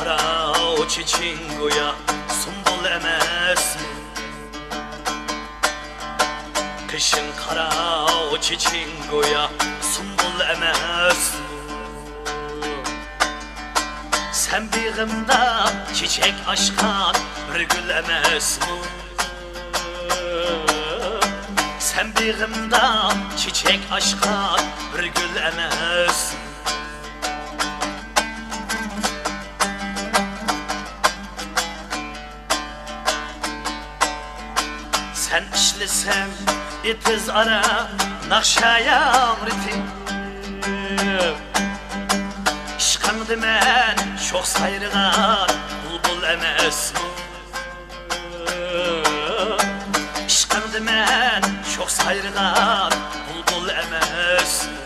kara o çiçingoya sumbul emes mi? Kışın kara o çiçingoya sumbul emes mi? Sen bir çiçek aşkan bir gül emes mi? Sen bir çiçek aşkan bir gül emes mi? Sen işlesen itiz ara nakşayam ritim İşkandı men çok sayrıgan bulbul emes mi? İşkandı men çok sayrıgan bulbul emes mi?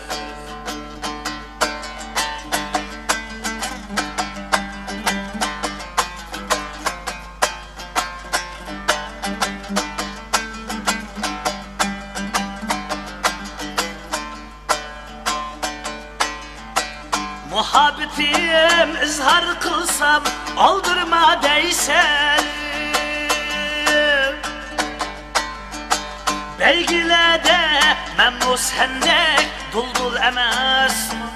Muhabbetim izhar kılsam aldırma değsen Beygile de memnun sendek duldul emes mi?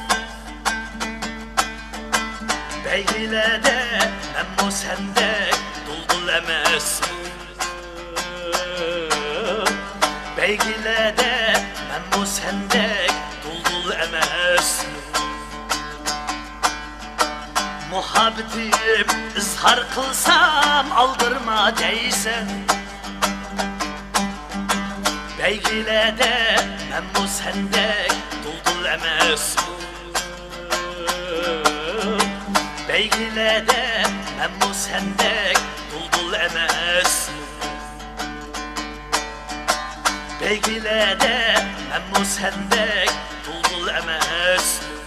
Beygile de memnun sendek duldul emes mi? Beygile de memnun sendek duldul emes mi? Muhabbetim izhar kılsam aldırma değsen Beygile de memnun sendek duldul emes mi? Beygile de memnun sendek duldul emes mi? Beygile de memnun sendek duldul emes mi?